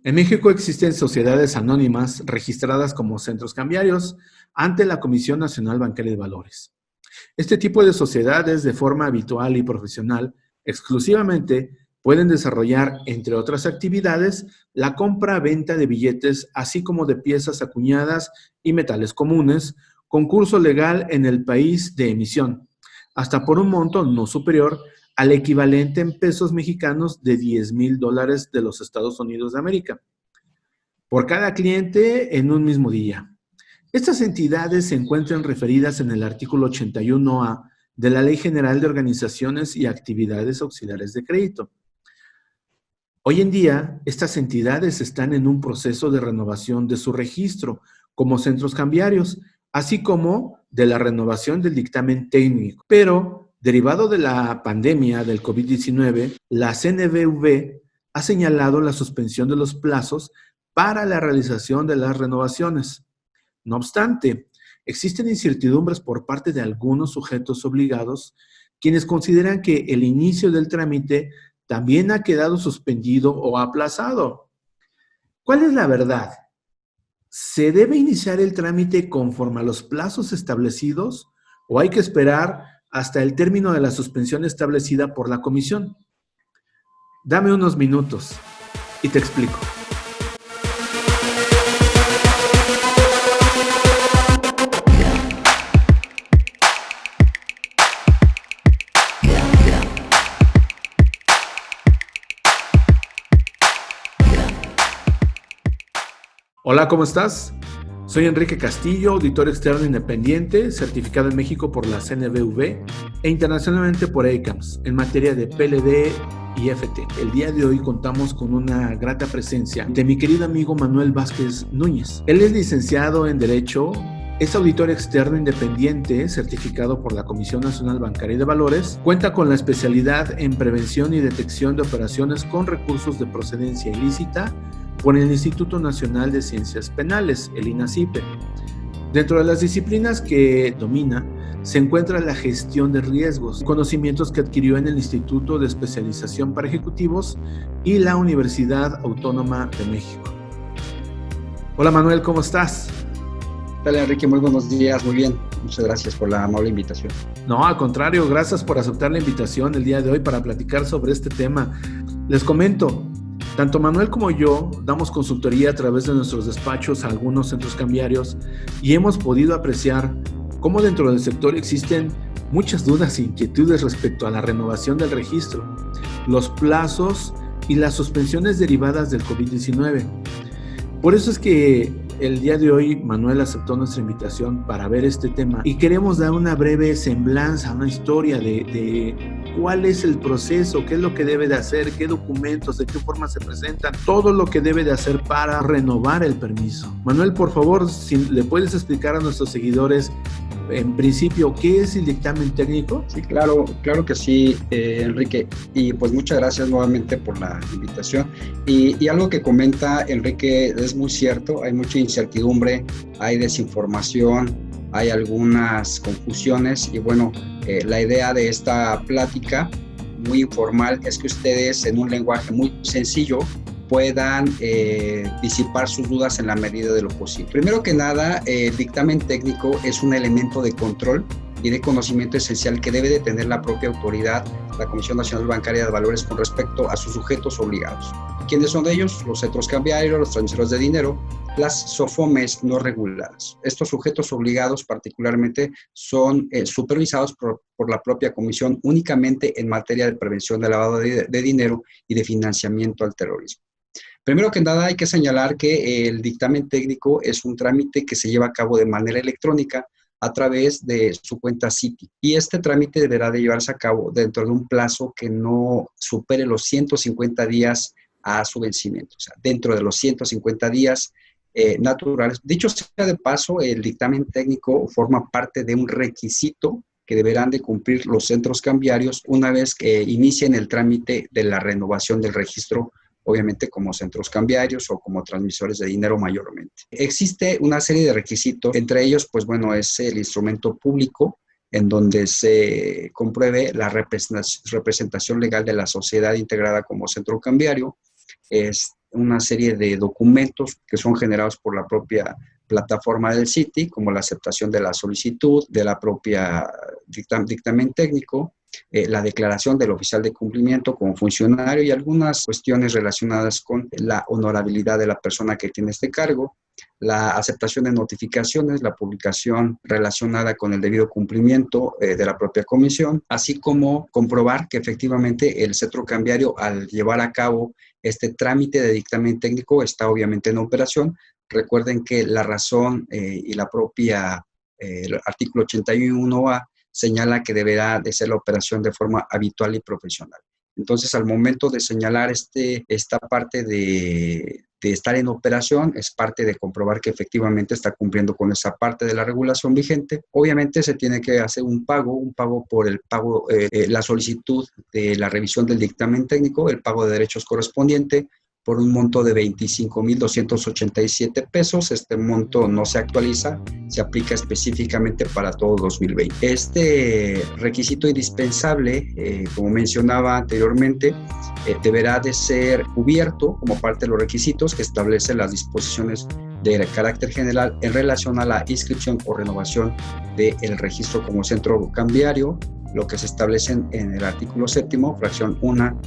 En México existen sociedades anónimas registradas como centros cambiarios ante la Comisión Nacional Bancaria de Valores. Este tipo de sociedades, de forma habitual y profesional, exclusivamente pueden desarrollar, entre otras actividades, la compra-venta de billetes, así como de piezas acuñadas y metales comunes, con curso legal en el país de emisión, hasta por un monto no superior al equivalente en pesos mexicanos de $10,000 de los Estados Unidos de América, por cada cliente en un mismo día. Estas entidades se encuentran referidas en el artículo 81A de la Ley General de Organizaciones y Actividades Auxiliares de Crédito. Hoy en día, estas entidades están en un proceso de renovación de su registro como centros cambiarios, así como de la renovación del dictamen técnico. Pero, derivado de la pandemia del COVID-19, la CNBV ha señalado la suspensión de los plazos para la realización de las renovaciones. No obstante, existen incertidumbres por parte de algunos sujetos obligados, quienes consideran que el inicio del trámite también ha quedado suspendido o aplazado. ¿Cuál es la verdad? ¿Se debe iniciar el trámite conforme a los plazos establecidos o hay que esperar hasta el término de la suspensión establecida por la comisión? Dame unos minutos y te explico. Hola, ¿cómo estás? Soy Enrique Castillo, auditor externo independiente, certificado en México por la CNBV e internacionalmente por ACAMS en materia de PLD y FT. El día de hoy contamos con una grata presencia de mi querido amigo Manuel Vázquez Núñez. Él es licenciado en Derecho, es auditor externo independiente, certificado por la Comisión Nacional Bancaria de Valores, cuenta con la especialidad en prevención y detección de operaciones con recursos de procedencia ilícita por el Instituto Nacional de Ciencias Penales, el INACIPE. Dentro de las disciplinas que domina, se encuentra la gestión de riesgos, conocimientos que adquirió en el Instituto de Especialización para Ejecutivos y la Universidad Autónoma de México. Hola Manuel, ¿cómo estás? Hola Enrique, muy buenos días, muy bien. Muchas gracias por la amable invitación. No, al contrario, gracias por aceptar la invitación el día de hoy para platicar sobre este tema. Les comento, tanto Manuel como yo damos consultoría a través de nuestros despachos a algunos centros cambiarios y hemos podido apreciar cómo dentro del sector existen muchas dudas e inquietudes respecto a la renovación del registro, los plazos y las suspensiones derivadas del COVID-19. Por eso es que el día de hoy Manuel aceptó nuestra invitación para ver este tema y queremos dar una breve semblanza, una historia de cuál es el proceso, qué es lo que debe de hacer, qué documentos, de qué forma se presentan, todo lo que debe de hacer para renovar el permiso. Manuel, por favor, si le puedes explicar a nuestros seguidores en principio, ¿qué es el dictamen técnico? Sí, claro que sí, Enrique. Y pues muchas gracias nuevamente por la invitación. Y algo que comenta Enrique es muy cierto, hay mucha incertidumbre, hay desinformación, hay algunas confusiones y bueno, la idea de esta plática muy informal es que ustedes en un lenguaje muy sencillo puedan disipar sus dudas en la medida de lo posible. Primero que nada, el dictamen técnico es un elemento de control y de conocimiento esencial que debe de tener la propia autoridad, la Comisión Nacional Bancaria de Valores, con respecto a sus sujetos obligados. ¿Quiénes son ellos? Los centros cambiarios, los transmisores de dinero, las SOFOMES no reguladas. Estos sujetos obligados particularmente son supervisados por la propia Comisión únicamente en materia de prevención de lavado de dinero y de financiamiento al terrorismo. Primero que nada, hay que señalar que el dictamen técnico es un trámite que se lleva a cabo de manera electrónica a través de su cuenta Citi. Y este trámite deberá de llevarse a cabo dentro de un plazo que no supere los 150 días a su vencimiento. O sea, dentro de los 150 días naturales. Dicho sea de paso, el dictamen técnico forma parte de un requisito que deberán de cumplir los centros cambiarios una vez que inicien el trámite de la renovación del registro, obviamente como centros cambiarios o como transmisores de dinero mayormente. Existe una serie de requisitos, entre ellos, pues bueno, es el instrumento público en donde se compruebe la representación legal de la sociedad integrada como centro cambiario. una serie de documentos que son generados por la propia plataforma del CITI, como la aceptación de la solicitud, de la propia dictamen técnico, la declaración del oficial de cumplimiento como funcionario y algunas cuestiones relacionadas con la honorabilidad de la persona que tiene este cargo, la aceptación de notificaciones, la publicación relacionada con el debido cumplimiento de la propia comisión, así como comprobar que efectivamente el centro cambiario, al llevar a cabo este trámite de dictamen técnico, está obviamente en operación. Recuerden que la razón y la propia, el artículo 81A señala que deberá de ser la operación de forma habitual y profesional. Entonces, al momento de señalar esta parte de estar en operación, es parte de comprobar que efectivamente está cumpliendo con esa parte de la regulación vigente. Obviamente se tiene que hacer un pago por el pago, la solicitud de la revisión del dictamen técnico, el pago de derechos correspondiente, por un monto de 25,287 pesos. Este monto no se actualiza, se aplica específicamente para todo 2020. Este requisito indispensable, como mencionaba anteriormente, deberá de ser cubierto como parte de los requisitos que establecen las disposiciones de carácter general en relación a la inscripción o renovación del registro como centro cambiario, lo que se establecen en el artículo 7º, fracción 1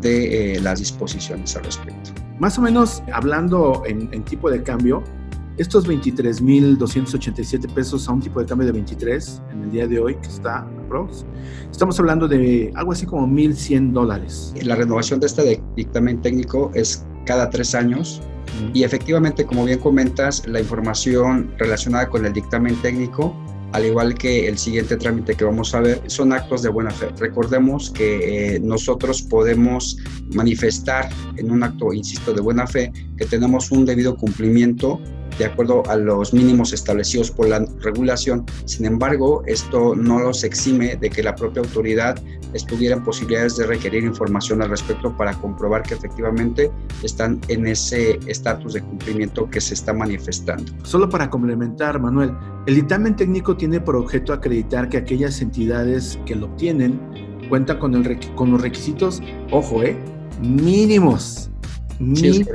de las disposiciones al respecto. Más o menos, hablando en tipo de cambio, estos 23,287 pesos a un tipo de cambio de 23 en el día de hoy, que está aprox, estamos hablando de algo así como $1,100. La renovación de este dictamen técnico es cada 3 años. Y efectivamente, como bien comentas, la información relacionada con el dictamen técnico, al igual que el siguiente trámite que vamos a ver, son actos de buena fe. Recordemos que nosotros podemos manifestar en un acto, insisto, de buena fe, que tenemos un debido cumplimiento de acuerdo a los mínimos establecidos por la regulación. Sin embargo, esto no los exime de que la propia autoridad estuviera en posibilidades de requerir información al respecto para comprobar que efectivamente están en ese estatus de cumplimiento que se está manifestando. Solo para complementar, Manuel, el dictamen técnico tiene por objeto acreditar que aquellas entidades que lo obtienen cuentan con los requisitos, ojo, mínimos, Sí,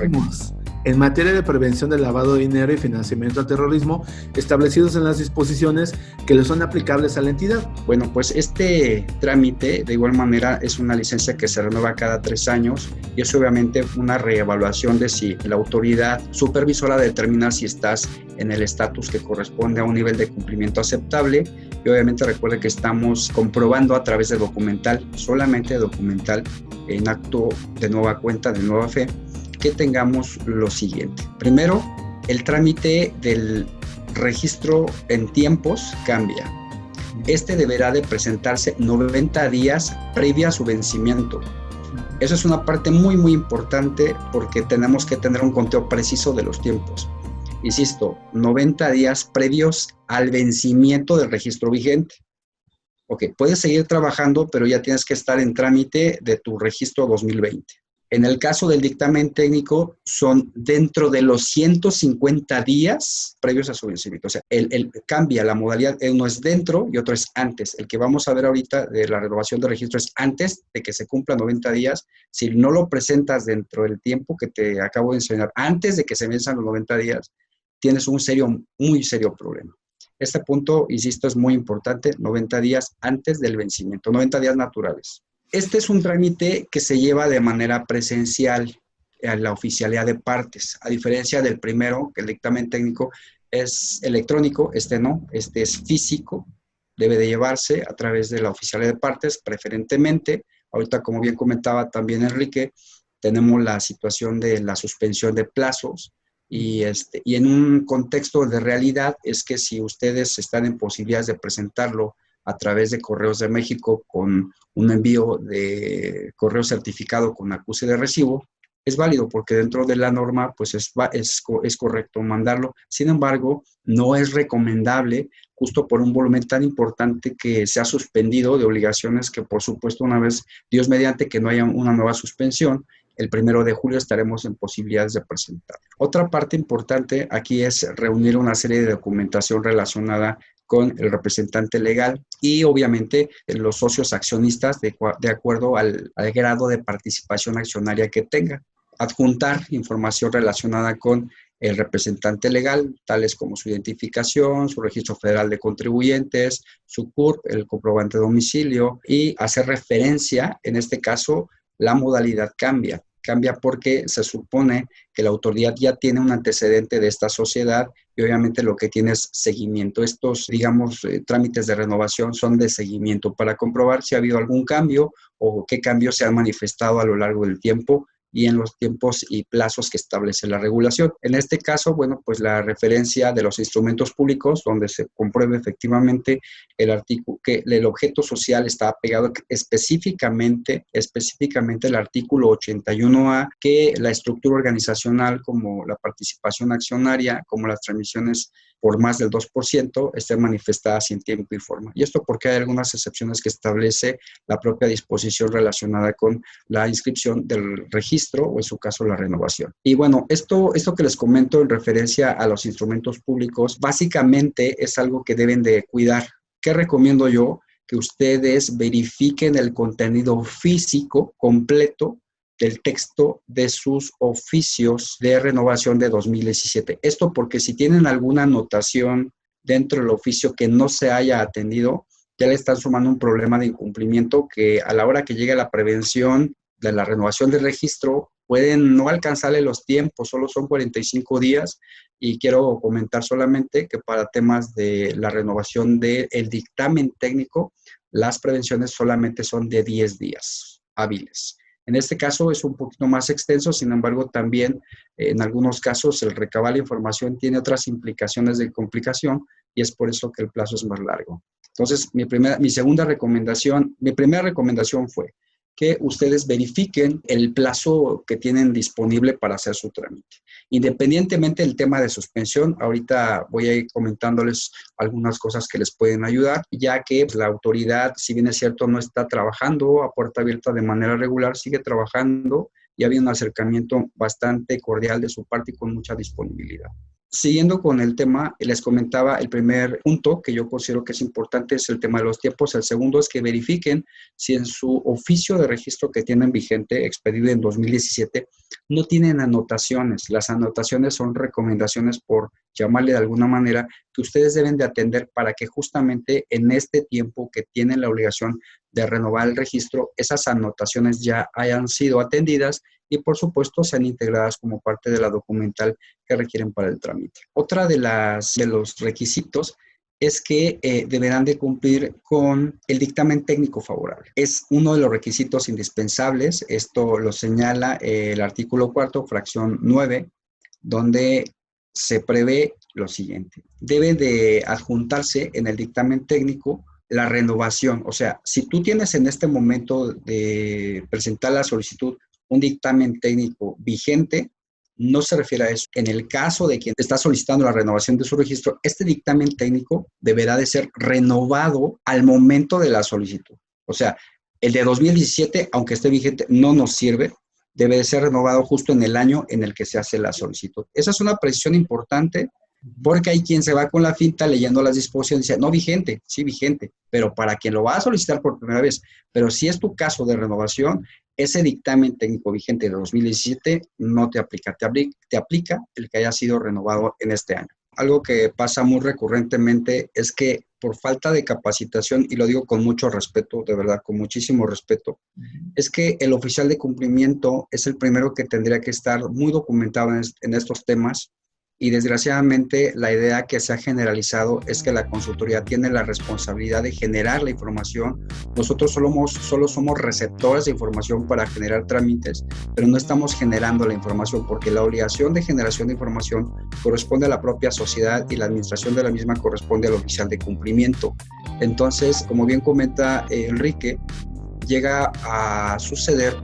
en materia de prevención del lavado de dinero y financiamiento al terrorismo, establecidos en las disposiciones que le son aplicables a la entidad. Bueno, pues este trámite, de igual manera, es una licencia que se renueva cada 3 años y es obviamente una reevaluación de si la autoridad supervisora determina si estás en el estatus que corresponde a un nivel de cumplimiento aceptable. Y obviamente recuerde que estamos comprobando a través de documental, solamente documental, en acto de nueva cuenta, de nueva fe, que tengamos lo siguiente. Primero, el trámite del registro en tiempos cambia. Este deberá de presentarse 90 días previa a su vencimiento. Eso es una parte muy, muy importante porque tenemos que tener un conteo preciso de los tiempos. Insisto, 90 días previos al vencimiento del registro vigente. Ok, puedes seguir trabajando, pero ya tienes que estar en trámite de tu registro 2020. En el caso del dictamen técnico, son dentro de los 150 días previos a su vencimiento. O sea, cambia la modalidad, uno es dentro y otro es antes. El que vamos a ver ahorita de la renovación de registro es antes de que se cumplan 90 días. Si no lo presentas dentro del tiempo que te acabo de enseñar, antes de que se venzan los 90 días, tienes un muy serio problema. Este punto, insisto, es muy importante, 90 días antes del vencimiento, 90 días naturales. Este es un trámite que se lleva de manera presencial a la oficialidad de partes, a diferencia del primero, que el dictamen técnico es electrónico, este no, este es físico, debe de llevarse a través de la oficialidad de partes, preferentemente. Ahorita, como bien comentaba también Enrique, tenemos la situación de la suspensión de plazos y en un contexto de realidad es que si ustedes están en posibilidades de presentarlo a través de Correos de México con un envío de correo certificado con acuse de recibo, es válido porque dentro de la norma pues es correcto mandarlo. Sin embargo, no es recomendable justo por un volumen tan importante que se ha suspendido de obligaciones que por supuesto una vez, Dios mediante, que no haya una nueva suspensión, el 1 de julio estaremos en posibilidades de presentar. Otra parte importante aquí es reunir una serie de documentación relacionada con el representante legal y obviamente los socios accionistas de acuerdo al grado de participación accionaria que tenga. adjuntar información relacionada con el representante legal, tales como su identificación, su registro federal de contribuyentes, su CURP, el comprobante de domicilio, y hacer referencia, en este caso, la modalidad cambia. Cambia porque se supone que la autoridad ya tiene un antecedente de esta sociedad y obviamente lo que tiene es seguimiento. Estos, digamos, trámites de renovación son de seguimiento para comprobar si ha habido algún cambio o qué cambios se han manifestado a lo largo del tiempo y en los tiempos y plazos que establece la regulación. En este caso, bueno, pues la referencia de los instrumentos públicos, donde se compruebe efectivamente el artículo, que el objeto social está apegado específicamente el artículo 81A, que la estructura organizacional como la participación accionaria, como las transmisiones por más del 2%, estén manifestadas en tiempo y forma. Y esto porque hay algunas excepciones que establece la propia disposición relacionada con la inscripción del registro o en su caso la renovación. Y bueno, esto que les comento en referencia a los instrumentos públicos, básicamente es algo que deben de cuidar. ¿Qué recomiendo yo? Que ustedes verifiquen el contenido físico completo del texto de sus oficios de renovación de 2017. Esto porque si tienen alguna anotación dentro del oficio que no se haya atendido, ya le están sumando un problema de incumplimiento que a la hora que llegue la prevención de la renovación del registro pueden no alcanzarle los tiempos, solo son 45 días y quiero comentar solamente que para temas de la renovación del dictamen técnico, las prevenciones solamente son de 10 días hábiles. En este caso es un poquito más extenso, sin embargo también en algunos casos el recabar la información tiene otras implicaciones de complicación y es por eso que el plazo es más largo. Entonces mi primera recomendación fue que ustedes verifiquen el plazo que tienen disponible para hacer su trámite. Independientemente del tema de suspensión, ahorita voy a ir comentándoles algunas cosas que les pueden ayudar, ya que la autoridad, si bien es cierto, no está trabajando a puerta abierta de manera regular, sigue trabajando y había un acercamiento bastante cordial de su parte y con mucha disponibilidad. Siguiendo con el tema, les comentaba el primer punto que yo considero que es importante es el tema de los tiempos. El segundo es que verifiquen si en su oficio de registro que tienen vigente, expedido en 2017, no tienen anotaciones. Las anotaciones son recomendaciones, por llamarle de alguna manera, que ustedes deben de atender para que justamente en este tiempo que tienen la obligación de renovar el registro, esas anotaciones ya hayan sido atendidas y por supuesto sean integradas como parte de la documental que requieren para el trámite. Otra de los requisitos es que deberán de cumplir con el dictamen técnico favorable. Es uno de los requisitos indispensables. Esto lo señala el artículo 4, fracción 9, donde se prevé lo siguiente. Debe de adjuntarse en el dictamen técnico la renovación. O sea, si tú tienes en este momento de presentar la solicitud un dictamen técnico vigente, no se refiere a eso. En el caso de quien está solicitando la renovación de su registro, este dictamen técnico deberá de ser renovado al momento de la solicitud. O sea, el de 2017, aunque esté vigente, no nos sirve. Debe de ser renovado justo en el año en el que se hace la solicitud. Esa es una precisión importante porque hay quien se va con la finta leyendo las disposiciones y dice, no vigente, sí vigente, pero para quien lo va a solicitar por primera vez. Pero si es tu caso de renovación, ese dictamen técnico vigente de 2017 no te aplica, te aplica el que haya sido renovado en este año. Algo que pasa muy recurrentemente es que por falta de capacitación, y lo digo con mucho respeto, de verdad, con muchísimo respeto, es que el oficial de cumplimiento es el primero que tendría que estar muy documentado en estos temas. Y desgraciadamente la idea que se ha generalizado es que la consultoría tiene la responsabilidad de generar la información. Nosotros solo somos receptores de información para generar trámites, pero no estamos generando la información porque la obligación de generación de información corresponde a la propia sociedad y la administración de la misma corresponde al oficial de cumplimiento. Entonces, como bien comenta Enrique, llega a suceder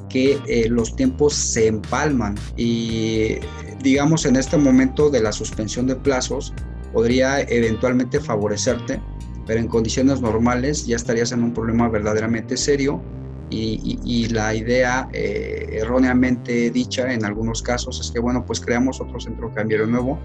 que los tiempos se empalman y digamos en este momento de la suspensión de plazos podría eventualmente favorecerte, pero en condiciones normales ya estarías en un problema verdaderamente serio y la idea erróneamente dicha en algunos casos es que bueno, pues creamos otro centro cambiario nuevo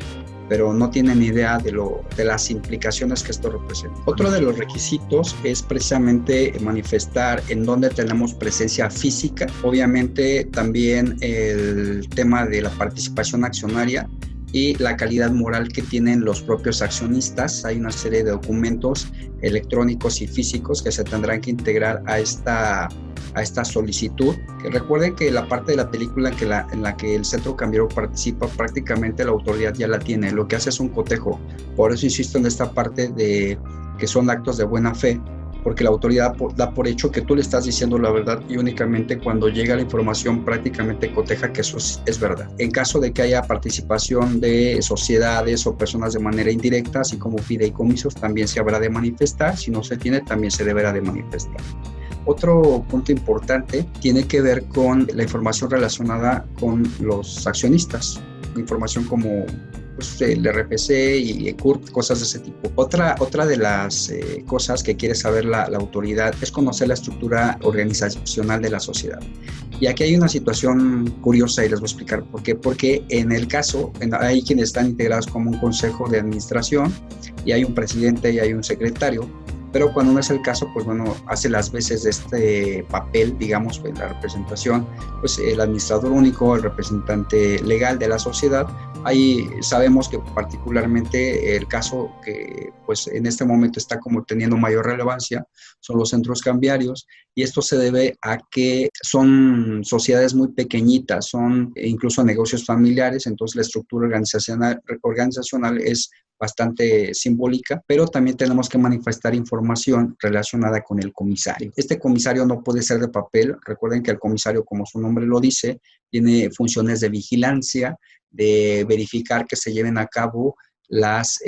pero no tienen idea de las implicaciones que esto representa. Otro de los requisitos es precisamente manifestar en dónde tenemos presencia física. Obviamente también el tema de la participación accionaria y la calidad moral que tienen los propios accionistas. Hay una serie de documentos electrónicos y físicos que se tendrán que integrar a esta solicitud. Que recuerden que la parte de la película en la que el centro cambiario participa, prácticamente la autoridad ya la tiene, lo que hace es un cotejo. Por eso insisto en esta parte de que son actos de buena fe, porque la autoridad da por hecho que tú le estás diciendo la verdad y únicamente cuando llega la información prácticamente coteja que eso es verdad. En caso de que haya participación de sociedades o personas de manera indirecta, así como fideicomisos, también se habrá de manifestar. Si no se tiene, también se deberá de manifestar. Otro punto importante tiene que ver con la información relacionada con los accionistas, información como el RFC y ECURT, cosas de ese tipo. Otra de las cosas que quiere saber la autoridad es conocer la estructura organizacional de la sociedad. Y aquí hay una situación curiosa y les voy a explicar por qué. Porque en el caso, hay quienes están integrados como un consejo de administración y hay un presidente y hay un secretario. Pero cuando no es el caso, pues bueno, hace las veces de este papel, digamos, pues la representación, pues el administrador único, el representante legal de la sociedad. Ahí sabemos que particularmente el caso que pues en este momento está como teniendo mayor relevancia son los centros cambiarios, y esto se debe a que son sociedades muy pequeñitas, son incluso negocios familiares, entonces la estructura organizacional es bastante simbólica, pero también tenemos que manifestar información relacionada con el comisario. Este comisario no puede ser de papel. Recuerden que el comisario, como su nombre lo dice, tiene funciones de vigilancia, de verificar que se lleven a cabo las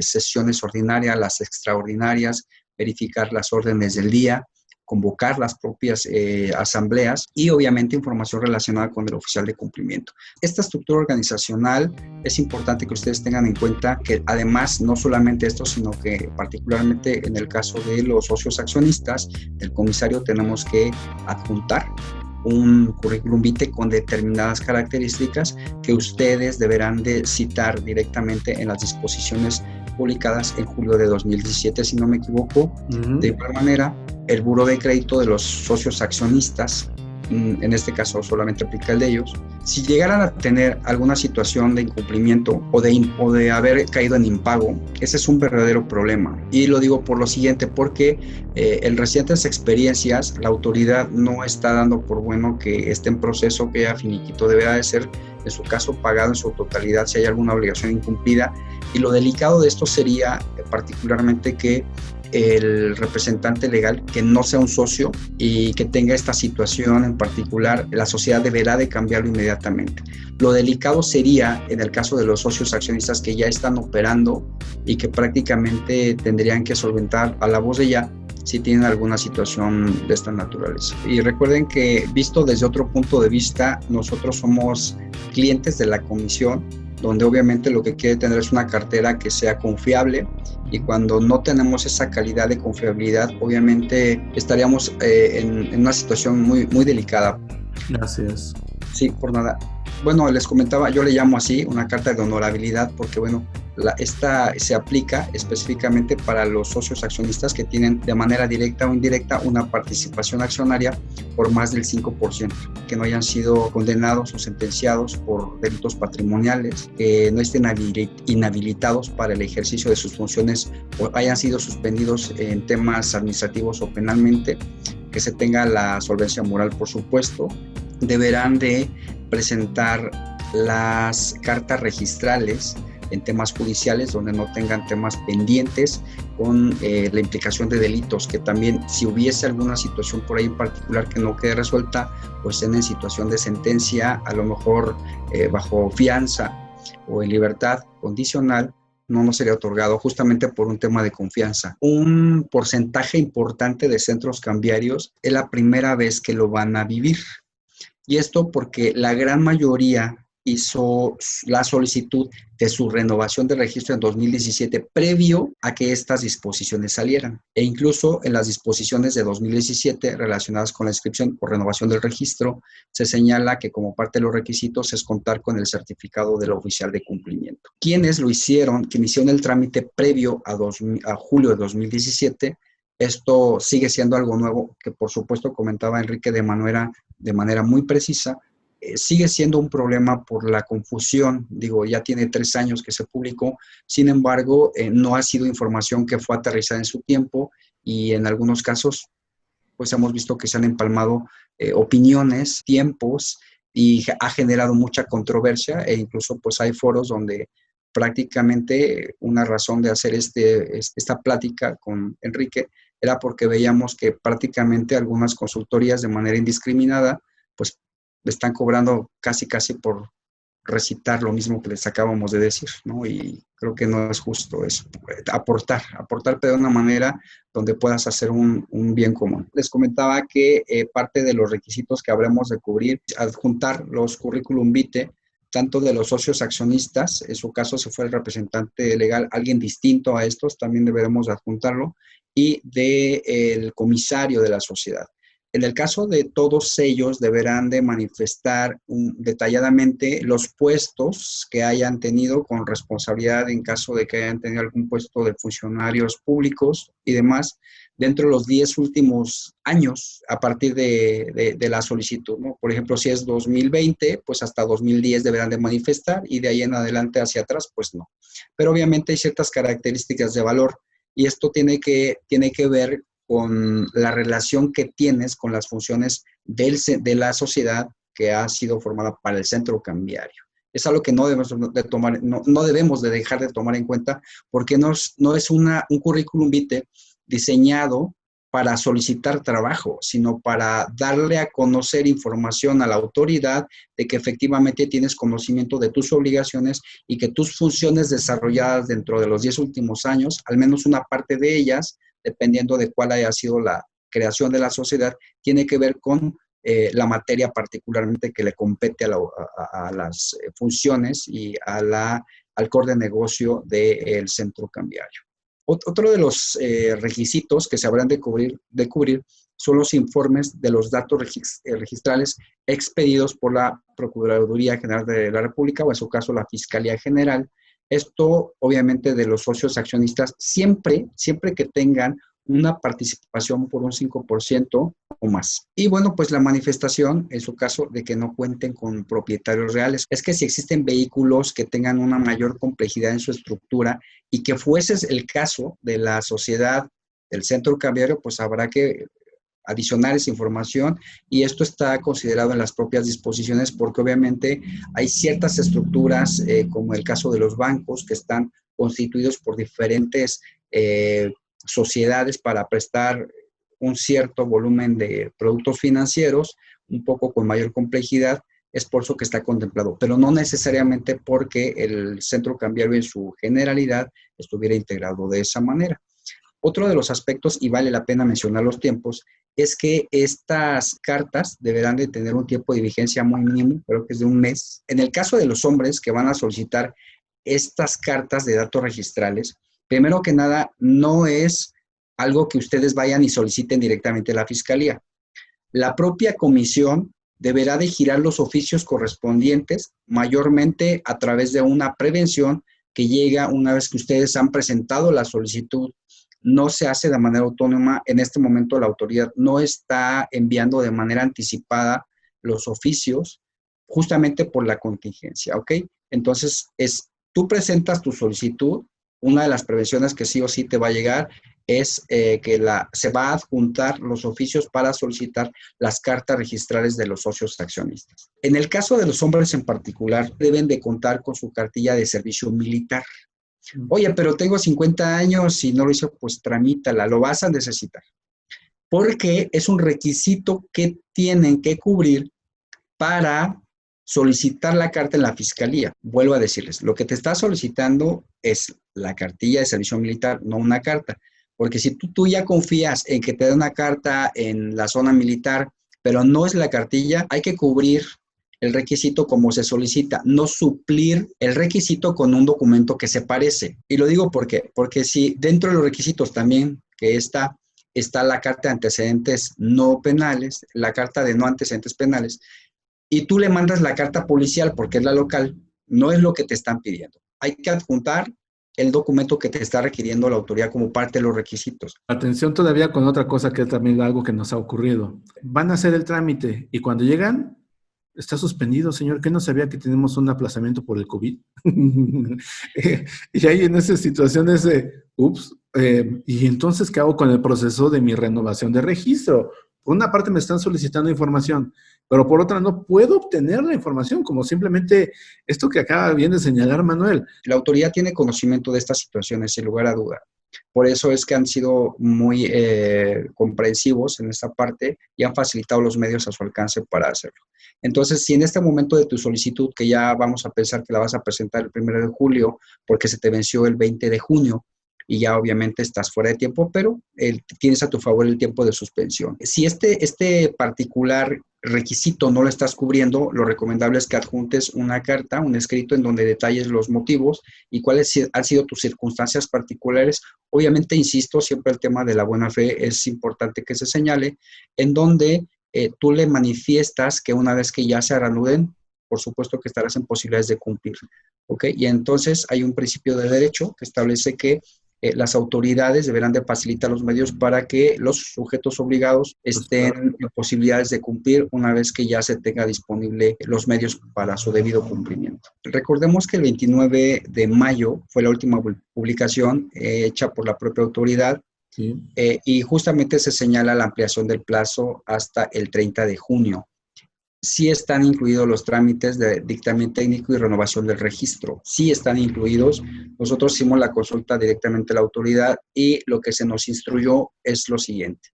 sesiones ordinarias, las extraordinarias, verificar las órdenes del día, convocar las propias asambleas y obviamente información relacionada con el oficial de cumplimiento. Esta estructura organizacional es importante que ustedes tengan en cuenta que además no solamente esto, sino que particularmente en el caso de los socios accionistas, del comisario tenemos que adjuntar un currículum vitae con determinadas características que ustedes deberán de citar directamente en las disposiciones publicadas en julio de 2017, si no me equivoco. De igual manera, el buró de crédito de los socios accionistas, en este caso solamente aplica el de ellos, si llegaran a tener alguna situación de incumplimiento o de haber caído en impago, ese es un verdadero problema. Y lo digo por lo siguiente, porque en recientes experiencias la autoridad no está dando por bueno que esté en proceso, que ya finiquito deberá de ser, en su caso, pagado en su totalidad si hay alguna obligación incumplida. Y lo delicado de esto sería particularmente que el representante legal que no sea un socio y que tenga esta situación en particular, la sociedad deberá de cambiarlo inmediatamente. Lo delicado sería en el caso de los socios accionistas que ya están operando y que prácticamente tendrían que solventar a la voz de ya si tienen alguna situación de esta naturaleza. Y recuerden que visto desde otro punto de vista, nosotros somos clientes de la comisión, donde obviamente lo que quiere tener es una cartera que sea confiable, y cuando no tenemos esa calidad de confiabilidad, obviamente estaríamos en una situación muy, muy delicada. Gracias. Sí, por nada. Bueno, les comentaba, yo le llamo así una carta de honorabilidad porque, bueno, esta se aplica específicamente para los socios accionistas que tienen de manera directa o indirecta una participación accionaria por más del 5%, que no hayan sido condenados o sentenciados por delitos patrimoniales, que no estén inhabilitados para el ejercicio de sus funciones o hayan sido suspendidos en temas administrativos o penalmente, que se tenga la solvencia moral, por supuesto. Deberán de presentar las cartas registrales en temas judiciales donde no tengan temas pendientes con la implicación de delitos, que también si hubiese alguna situación por ahí en particular que no quede resuelta, pues estén en situación de sentencia, a lo mejor bajo fianza o en libertad condicional, no sería otorgado justamente por un tema de confianza. Un porcentaje importante de centros cambiarios es la primera vez que lo van a vivir. Y esto porque la gran mayoría hizo la solicitud de su renovación de registro en 2017 previo a que estas disposiciones salieran. E incluso en las disposiciones de 2017 relacionadas con la inscripción o renovación del registro se señala que como parte de los requisitos es contar con el certificado del oficial de cumplimiento. quienes lo hicieron, quienes hicieron el trámite previo a julio de 2017. Esto sigue siendo algo nuevo, que por supuesto comentaba Enrique de manera muy precisa. Sigue siendo un problema por la confusión. Digo, ya tiene 3 años que se publicó, sin embargo, no ha sido información que fue aterrizada en su tiempo, y en algunos casos pues hemos visto que se han empalmado opiniones, tiempos, y ha generado mucha controversia, e incluso pues hay foros donde prácticamente una razón de hacer esta plática con Enrique era porque veíamos que prácticamente algunas consultorías de manera indiscriminada pues le están cobrando casi por recitar lo mismo que les acabamos de decir, ¿no? Y creo que no es justo eso. Aportar, pero de una manera donde puedas hacer un bien común. Les comentaba que parte de los requisitos que habremos de cubrir, adjuntar los currículum vitae, tanto de los socios accionistas, en su caso si fue el representante legal, alguien distinto a estos, también deberemos adjuntarlo, y del comisario de la sociedad. En el caso de todos ellos, deberán de manifestar detalladamente los puestos que hayan tenido con responsabilidad en caso de que hayan tenido algún puesto de funcionarios públicos y demás dentro de los 10 últimos años a partir de la solicitud, ¿no? Por ejemplo, si es 2020, pues hasta 2010 deberán de manifestar, y de ahí en adelante hacia atrás, pues no. Pero obviamente hay ciertas características de valor, y esto tiene que ver con la relación que tienes con las funciones de la sociedad que ha sido formada para el centro cambiario. Es algo que no debemos de dejar de tomar en cuenta, porque no es un currículum vitae diseñado para solicitar trabajo, sino para darle a conocer información a la autoridad de que efectivamente tienes conocimiento de tus obligaciones y que tus funciones desarrolladas dentro de los 10 últimos años, al menos una parte de ellas, dependiendo de cuál haya sido la creación de la sociedad, tiene que ver con la materia particularmente que le compete a las funciones y al core de negocio del centro cambiario. Otro de los requisitos que se habrán de cubrir son los informes de los datos registrales expedidos por la Procuraduría General de la República, o en su caso la Fiscalía General. Esto, obviamente, de los socios accionistas, siempre que tengan una participación por un 5% o más. Y bueno, pues la manifestación, en su caso, de que no cuenten con propietarios reales. Es que si existen vehículos que tengan una mayor complejidad en su estructura y que fuese el caso de la sociedad del centro cambiario, pues habrá que adicionar esa información, y esto está considerado en las propias disposiciones, porque obviamente hay ciertas estructuras, como el caso de los bancos, que están constituidos por diferentes sociedades para prestar un cierto volumen de productos financieros, un poco con mayor complejidad. Es por eso que está contemplado, pero no necesariamente porque el centro cambiario en su generalidad estuviera integrado de esa manera. Otro de los aspectos, y vale la pena mencionar los tiempos, es que estas cartas deberán de tener un tiempo de vigencia muy mínimo, creo que es de 1 mes. En el caso de los hombres que van a solicitar estas cartas de datos registrales, primero que nada, no es algo que ustedes vayan y soliciten directamente a la Fiscalía. La propia comisión deberá de girar los oficios correspondientes, mayormente a través de una prevención que llega una vez que ustedes han presentado la solicitud. No se hace de manera autónoma. En este momento la autoridad no está enviando de manera anticipada los oficios, justamente por la contingencia, ¿ok? Entonces, tú presentas tu solicitud. Una de las prevenciones que sí o sí te va a llegar es que se va a adjuntar los oficios para solicitar las cartas registrales de los socios accionistas. En el caso de los hombres en particular, deben de contar con su cartilla de servicio militar. Oye, pero tengo 50 años y no lo hice, pues tramítala, lo vas a necesitar. Porque es un requisito que tienen que cubrir para solicitar la carta en la Fiscalía. Vuelvo a decirles, lo que te está solicitando es la cartilla de servicio militar, no una carta. Porque si tú ya confías en que te da una carta en la zona militar, pero no es la cartilla, hay que cubrir el requisito como se solicita, no suplir el requisito con un documento que se parece. Y lo digo porque si dentro de los requisitos también que está la carta de antecedentes no penales, la carta de no antecedentes penales, y tú le mandas la carta policial porque es la local, no es lo que te están pidiendo. hay que adjuntar el documento que te está requiriendo la autoridad como parte de los requisitos. Atención todavía con otra cosa que es también algo que nos ha ocurrido. Van a hacer el trámite y cuando llegan, está suspendido, señor, que no sabía que tenemos un aplazamiento por el COVID. Y ahí en esas situaciones ups, ¿y entonces qué hago con el proceso de mi renovación de registro? Por una parte me están solicitando información, pero por otra no puedo obtener la información, como simplemente esto que acaba bien de señalar Manuel. La autoridad tiene conocimiento de estas situaciones, sin lugar a duda. Por eso es que han sido muy comprensivos en esta parte y han facilitado los medios a su alcance para hacerlo. Entonces, si en este momento de tu solicitud, que ya vamos a pensar que la vas a presentar el 1 de julio, porque se te venció el 20 de junio, y ya obviamente estás fuera de tiempo, pero tienes a tu favor el tiempo de suspensión. Si este particular requisito no lo estás cubriendo, lo recomendable es que adjuntes una carta, un escrito en donde detalles los motivos y cuáles han sido tus circunstancias particulares. Obviamente, insisto, siempre el tema de la buena fe es importante que se señale, en donde tú le manifiestas que una vez que ya se reanuden, por supuesto que estarás en posibilidades de cumplir, ¿ok? Y entonces hay un principio de derecho que establece que las autoridades deberán de facilitar los medios para que los sujetos obligados estén en posibilidades de cumplir una vez que ya se tenga disponible los medios para su debido cumplimiento. Recordemos que el 29 de mayo fue la última publicación hecha por la propia autoridad. Sí. Y justamente se señala la ampliación del plazo hasta el 30 de junio. Sí están incluidos los trámites de dictamen técnico y renovación del registro. Sí están incluidos. Nosotros hicimos la consulta directamente a la autoridad y lo que se nos instruyó es lo siguiente.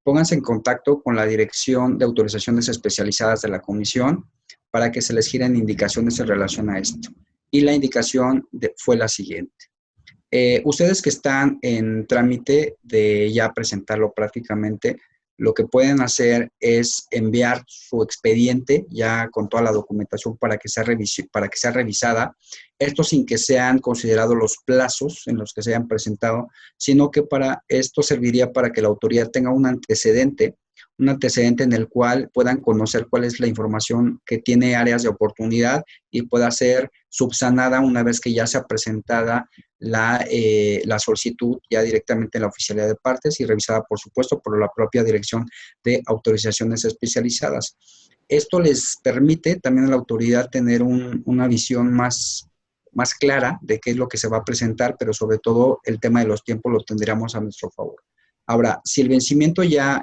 Pónganse en contacto con la Dirección de Autorizaciones Especializadas de la Comisión para que se les giren indicaciones en relación a esto. Y la indicación fue la siguiente. Ustedes que están en trámite de ya presentarlo prácticamente, lo que pueden hacer es enviar su expediente ya con toda la documentación para que sea revisada. Esto sin que sean considerados los plazos en los que se hayan presentado, sino que para esto serviría para que la autoridad tenga un antecedente en el cual puedan conocer cuál es la información que tiene áreas de oportunidad y pueda ser subsanada una vez que ya sea presentada la solicitud ya directamente en la oficialidad de partes y revisada, por supuesto, por la propia Dirección de Autorizaciones Especializadas. Esto les permite también a la autoridad tener una visión más clara de qué es lo que se va a presentar, pero sobre todo el tema de los tiempos lo tendríamos a nuestro favor. Ahora, si el vencimiento ya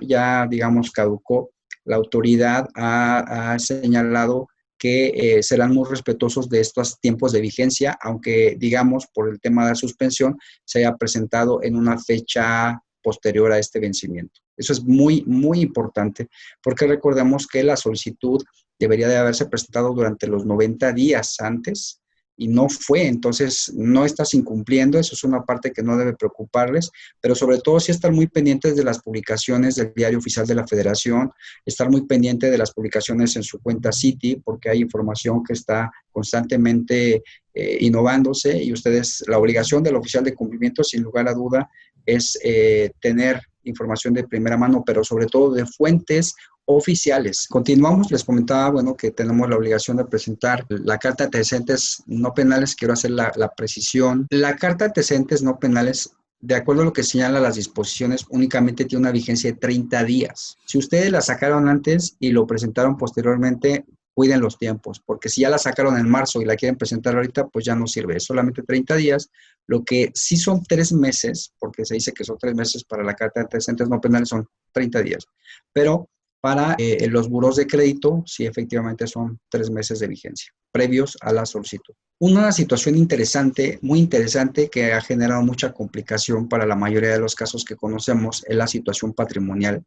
digamos, caducó, la autoridad ha señalado que serán muy respetuosos de estos tiempos de vigencia, aunque, digamos, por el tema de la suspensión, se haya presentado en una fecha posterior a este vencimiento. Eso es muy, muy importante, porque recordemos que la solicitud debería de haberse presentado durante los 90 días antes, y no fue, entonces no estás incumpliendo, eso es una parte que no debe preocuparles, pero sobre todo sí estar muy pendientes de las publicaciones del Diario Oficial de la Federación, estar muy pendiente de las publicaciones en su cuenta Citi, porque hay información que está constantemente innovándose y ustedes, la obligación del oficial de cumplimiento, sin lugar a duda, es tener información de primera mano, pero sobre todo de fuentes oficiales. Continuamos, les comentaba, bueno, que tenemos la obligación de presentar la carta de antecedentes no penales. Quiero hacer la precisión. La carta de antecedentes no penales, de acuerdo a lo que señalan las disposiciones, únicamente tiene una vigencia de 30 días. Si ustedes la sacaron antes y lo presentaron posteriormente, cuiden los tiempos, porque si ya la sacaron en marzo y la quieren presentar ahorita, pues ya no sirve, es solamente 30 días, lo que sí son 3 meses, porque se dice que son 3 meses para la carta de antecedentes no penales, son 30 días, pero para los burós de crédito, sí, efectivamente son 3 meses de vigencia, previos a la solicitud. Una situación interesante, muy interesante, que ha generado mucha complicación para la mayoría de los casos que conocemos, es la situación patrimonial,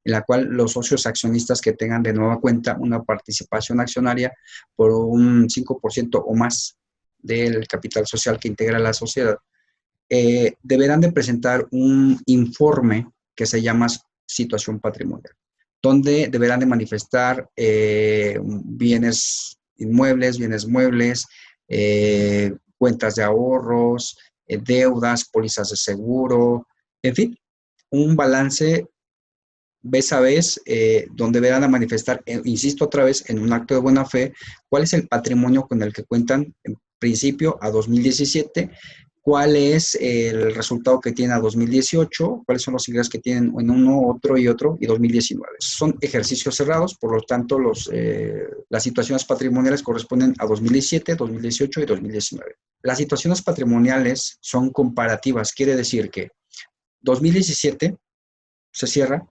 en la cual los socios accionistas que tengan de nueva cuenta una participación accionaria por un 5% o más del capital social que integra la sociedad, deberán de presentar un informe que se llama situación patrimonial, donde deberán de manifestar bienes inmuebles, bienes muebles, cuentas de ahorros, deudas, pólizas de seguro, en fin, un balance vez a vez, donde deberán de manifestar, insisto otra vez, en un acto de buena fe, cuál es el patrimonio con el que cuentan principio a 2017, cuál es el resultado que tiene a 2018, cuáles son los ingresos que tienen en uno, otro y 2019. Son ejercicios cerrados, por lo tanto, las situaciones patrimoniales corresponden a 2017, 2018 y 2019. Las situaciones patrimoniales son comparativas, quiere decir que 2017 se cierra,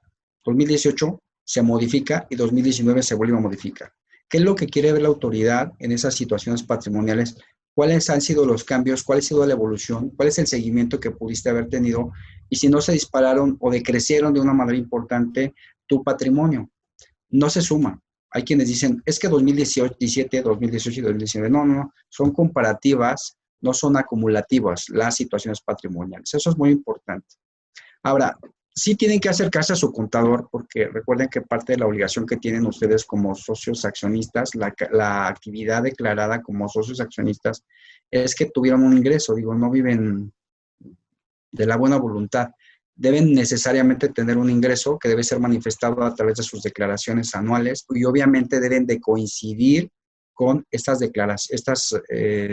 2018 se modifica y 2019 se vuelve a modificar. ¿Qué es lo que quiere ver la autoridad en esas situaciones patrimoniales? ¿Cuáles han sido los cambios? ¿Cuál ha sido la evolución? ¿Cuál es el seguimiento que pudiste haber tenido? Y si no se dispararon o decrecieron de una manera importante tu patrimonio. No se suma. Hay quienes dicen, es que 2017, 2018 y 2019. No, no, no. Son comparativas, no son acumulativas las situaciones patrimoniales. Eso es muy importante. Ahora, sí tienen que acercarse a su contador porque recuerden que parte de la obligación que tienen ustedes como socios accionistas, la actividad declarada como socios accionistas, es que tuvieron un ingreso. Digo, no viven de la buena voluntad. Deben necesariamente tener un ingreso que debe ser manifestado a través de sus declaraciones anuales y obviamente deben de coincidir con estas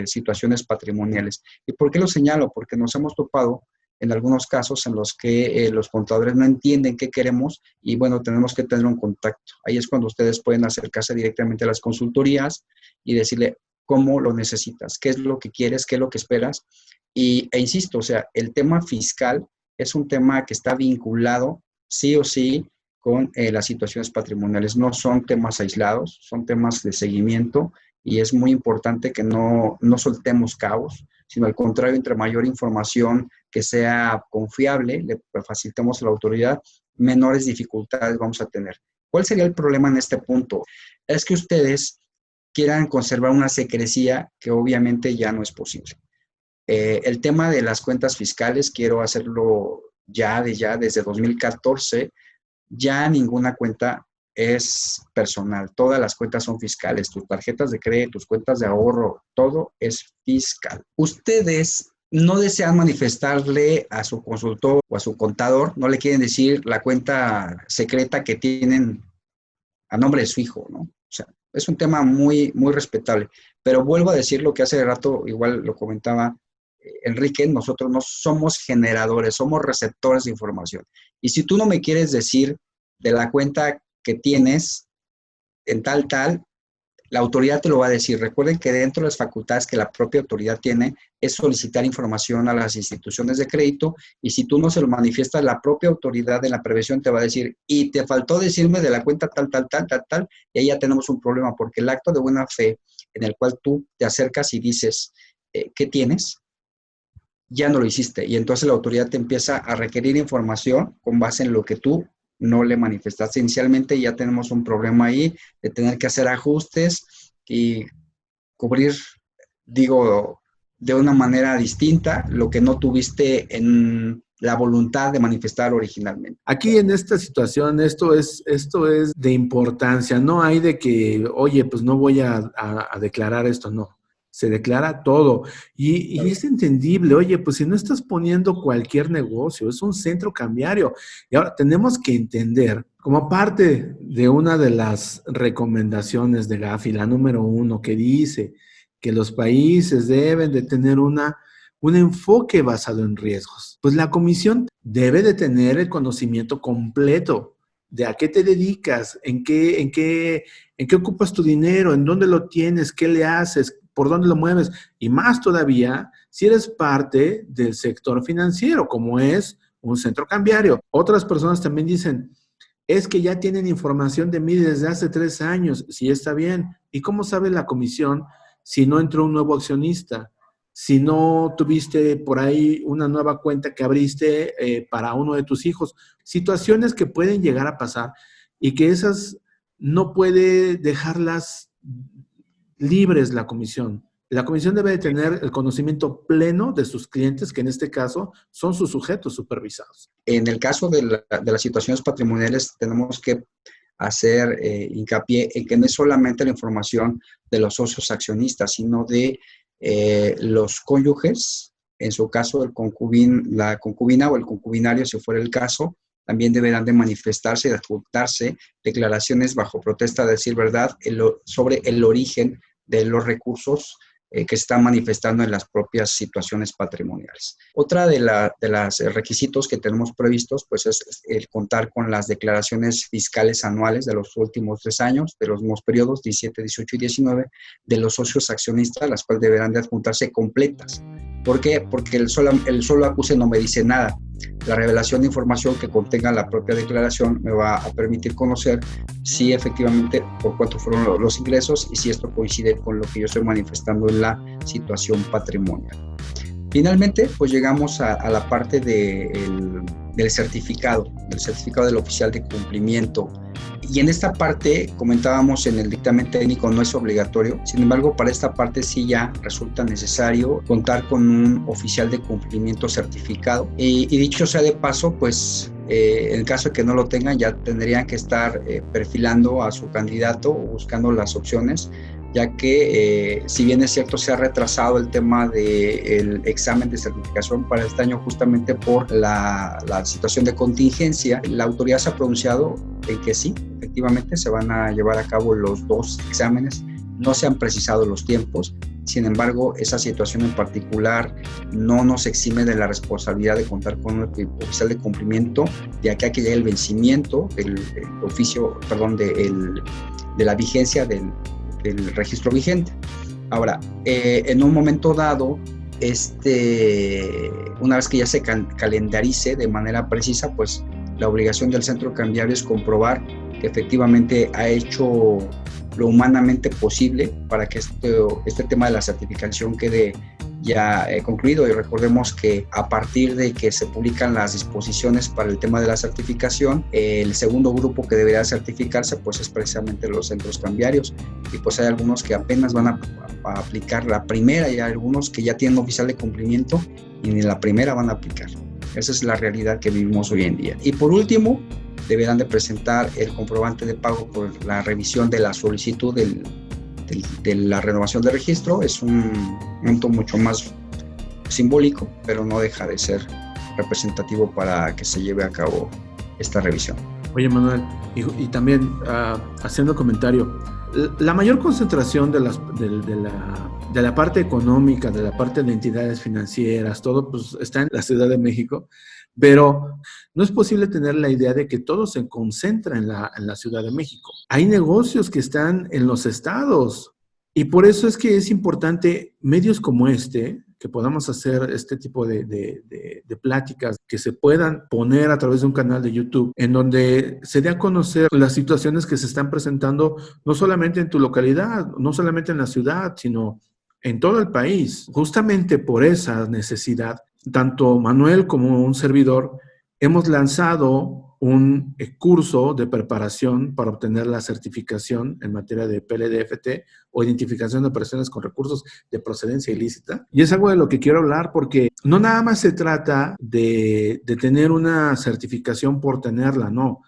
situaciones patrimoniales. ¿Y por qué lo señalo? Porque nos hemos topado en algunos casos en los que los contadores no entienden qué queremos y bueno, tenemos que tener un contacto. Ahí es cuando ustedes pueden acercarse directamente a las consultorías y decirle cómo lo necesitas, qué es lo que quieres, qué es lo que esperas. E insisto, o sea, el tema fiscal es un tema que está vinculado sí o sí con las situaciones patrimoniales. No son temas aislados, son temas de seguimiento y es muy importante que no soltemos cabos, sino al contrario, entre mayor información que sea confiable, le facilitemos a la autoridad, menores dificultades vamos a tener. ¿Cuál sería el problema en este punto? Es que ustedes quieran conservar una secrecía que obviamente ya no es posible. El tema de las cuentas fiscales, quiero hacerlo desde 2014, ya ninguna cuenta es personal, todas las cuentas son fiscales, tus tarjetas de crédito, tus cuentas de ahorro, todo es fiscal. Ustedes no desean manifestarle a su consultor o a su contador, no le quieren decir la cuenta secreta que tienen a nombre de su hijo, ¿no? O sea, es un tema muy, muy respetable. Pero vuelvo a decir lo que hace rato, igual lo comentaba Enrique, nosotros no somos generadores, somos receptores de información. Y si tú no me quieres decir de la cuenta que tienes en tal, la autoridad te lo va a decir. Recuerden que dentro de las facultades que la propia autoridad tiene es solicitar información a las instituciones de crédito y si tú no se lo manifiestas, la propia autoridad de la prevención te va a decir y te faltó decirme de la cuenta tal, y ahí ya tenemos un problema porque el acto de buena fe en el cual tú te acercas y dices, ¿qué tienes? Ya no lo hiciste y entonces la autoridad te empieza a requerir información con base en lo que tú no le manifestaste inicialmente y ya tenemos un problema ahí de tener que hacer ajustes y cubrir, digo, de una manera distinta lo que no tuviste en la voluntad de manifestar originalmente. Aquí en esta situación esto es de importancia, no hay de que, oye, pues no voy a declarar esto, no. Se declara todo. Y es entendible, oye, pues si no estás poniendo cualquier negocio, es un centro cambiario. Y ahora tenemos que entender, como parte de una de las recomendaciones de Gafi, la número 1, que dice que los países deben de tener un enfoque basado en riesgos. Pues la comisión debe de tener el conocimiento completo de a qué te dedicas, en qué ocupas tu dinero, en dónde lo tienes, qué le haces, por dónde lo mueves, y más todavía si eres parte del sector financiero, como es un centro cambiario. Otras personas también dicen, es que ya tienen información de mí desde hace 3 años, sí está bien. ¿Y cómo sabe la comisión si no entró un nuevo accionista? Si no tuviste por ahí una nueva cuenta que abriste para uno de tus hijos. Situaciones que pueden llegar a pasar y que esas no puede dejarlas libres la comisión. La comisión debe de tener el conocimiento pleno de sus clientes, que en este caso son sus sujetos supervisados. En el caso de las situaciones patrimoniales, tenemos que hacer hincapié en que no es solamente la información de los socios accionistas, sino de los cónyuges, en su caso la concubina o el concubinario, si fuera el caso, también deberán de manifestarse y de adjuntarse declaraciones bajo protesta de decir verdad sobre el origen de los recursos que se están manifestando en las propias situaciones patrimoniales. Otra de los requisitos que tenemos previstos pues es el contar con las declaraciones fiscales anuales de los últimos 3 años, de los mismos periodos 17, 18 y 19, de los socios accionistas, las cuales deberán de adjuntarse completas. ¿Por qué? Porque el solo acuse no me dice nada. La revelación de información que contenga la propia declaración me va a permitir conocer si efectivamente por cuánto fueron los ingresos y si esto coincide con lo que yo estoy manifestando en la situación patrimonial. Finalmente, pues llegamos a la parte del certificado del oficial de cumplimiento. Y en esta parte, comentábamos en el dictamen técnico, no es obligatorio. Sin embargo, para esta parte sí ya resulta necesario contar con un oficial de cumplimiento certificado. Y dicho sea de paso, pues en el caso de que no lo tengan, ya tendrían que estar perfilando a su candidato o buscando las opciones, ya que si bien es cierto se ha retrasado el tema del examen de certificación para este año justamente por la situación de contingencia, la autoridad se ha pronunciado en que sí, efectivamente se van a llevar a cabo los 2 exámenes, no se han precisado los tiempos. Sin embargo, esa situación en particular no nos exime de la responsabilidad de contar con un oficial de cumplimiento de aquí a que llegue el vencimiento del oficio, perdón, de la vigencia del registro vigente. Ahora, en un momento dado, una vez que ya se calendarice de manera precisa, pues la obligación del centro cambiario es comprobar que efectivamente ha hecho lo humanamente posible para que este tema de la certificación quede ya concluido. Y recordemos que a partir de que se publican las disposiciones para el tema de la certificación, el segundo grupo que deberá certificarse pues es precisamente los centros cambiarios, y pues hay algunos que apenas van a aplicar la primera y hay algunos que ya tienen oficial de cumplimiento y ni la primera van a aplicar. Esa es la realidad que vivimos hoy en día. Y por último, deberán de presentar el comprobante de pago por la revisión de la solicitud de la renovación de registro. Es un monto mucho más simbólico, pero no deja de ser representativo para que se lleve a cabo esta revisión. Oye, Manuel, y también haciendo comentario, la mayor concentración de la parte económica, de la parte de entidades financieras, todo pues está en la Ciudad de México, pero no es posible tener la idea de que todo se concentra en la Ciudad de México. Hay negocios que están en los estados y por eso es que es importante medios como que podamos hacer este tipo de pláticas que se puedan poner a través de un canal de YouTube en donde se dé a conocer las situaciones que se están presentando no solamente en tu localidad, no solamente en la ciudad, sino en todo el país. Justamente por esa necesidad, tanto Manuel como un servidor hemos lanzado un curso de preparación para obtener la certificación en materia de PLDFT o identificación de operaciones con recursos de procedencia ilícita. Y es algo de lo que quiero hablar porque no nada más se trata de tener una certificación por tenerla, no.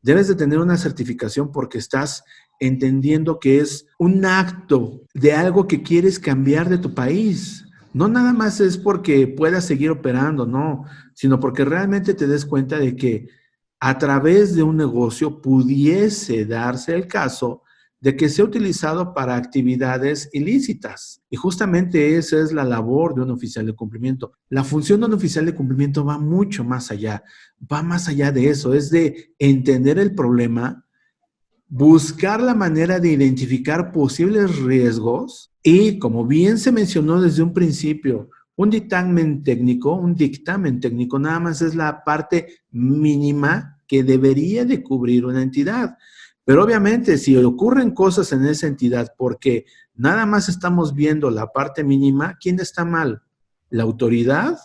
Debes de tener una certificación porque estás entendiendo que es un acto de algo que quieres cambiar de tu país. No nada más es porque puedas seguir operando, no, sino porque realmente te des cuenta de que a través de un negocio pudiese darse el caso de que sea utilizado para actividades ilícitas. Y justamente esa es la labor de un oficial de cumplimiento. La función de un oficial de cumplimiento va mucho más allá, va más allá de eso, es de entender el problema, buscar la manera de identificar posibles riesgos y, como bien se mencionó desde un principio, un dictamen técnico nada más es la parte mínima que debería de cubrir una entidad. Pero obviamente si ocurren cosas en esa entidad porque nada más estamos viendo la parte mínima, ¿quién está mal? ¿La autoridad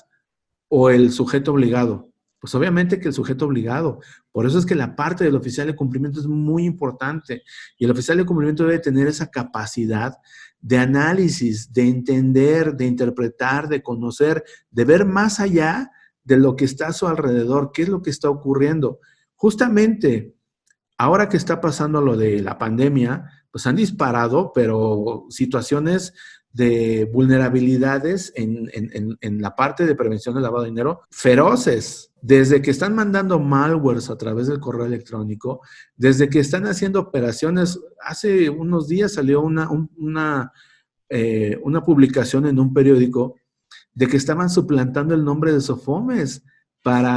o el sujeto obligado? Pues obviamente que el sujeto obligado. Por eso es que la parte del oficial de cumplimiento es muy importante. Y el oficial de cumplimiento debe tener esa capacidad de análisis, de entender, de interpretar, de conocer, de ver más allá de lo que está a su alrededor, qué es lo que está ocurriendo. Justamente, ahora que está pasando lo de la pandemia, pues han disparado, pero situaciones de vulnerabilidades en la parte de prevención del lavado de dinero feroces. Desde que están mandando malwares a través del correo electrónico, desde que están haciendo operaciones, hace unos días salió una una publicación en un periódico de que estaban suplantando el nombre de Sofomes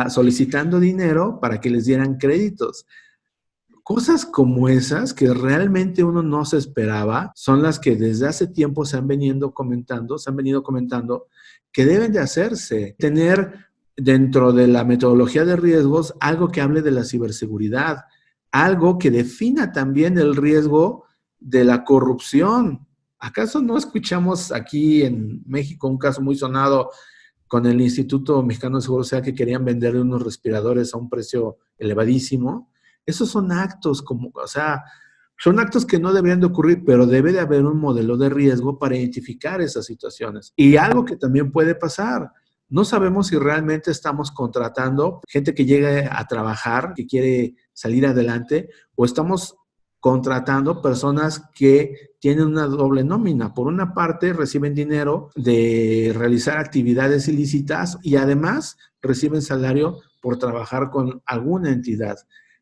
solicitando dinero para que les dieran créditos. Cosas como esas que realmente uno no se esperaba son las que desde hace tiempo se han venido comentando que deben de hacerse. Tener dentro de la metodología de riesgos algo que hable de la ciberseguridad, algo que defina también el riesgo de la corrupción. ¿Acaso no escuchamos aquí en México un caso muy sonado con el Instituto Mexicano de Seguro Social que querían venderle unos respiradores a un precio elevadísimo? Esos son actos son actos que no deberían de ocurrir, pero debe de haber un modelo de riesgo para identificar esas situaciones. Y algo que también puede pasar, no sabemos si realmente estamos contratando gente que llegue a trabajar, que quiere salir adelante, o estamos contratando personas que tienen una doble nómina. Por una parte, reciben dinero de realizar actividades ilícitas y además reciben salario por trabajar con alguna entidad.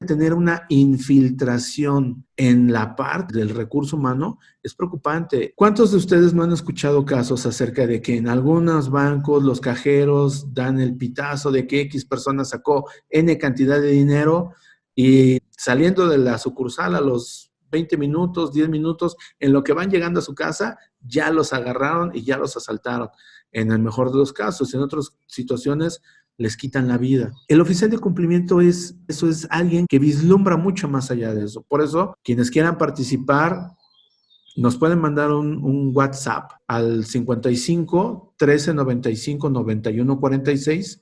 Tener una infiltración en la parte del recurso humano es preocupante. ¿Cuántos de ustedes no han escuchado casos acerca de que en algunos bancos los cajeros dan el pitazo de que X persona sacó N cantidad de dinero y saliendo de la sucursal a los 20 minutos, 10 minutos, en lo que van llegando a su casa, ya los agarraron y ya los asaltaron? En el mejor de los casos, en otras situaciones les quitan la vida. El oficial de cumplimiento es alguien que vislumbra mucho más allá de eso. Por eso, quienes quieran participar, nos pueden mandar un WhatsApp al 55 13 95 91 46,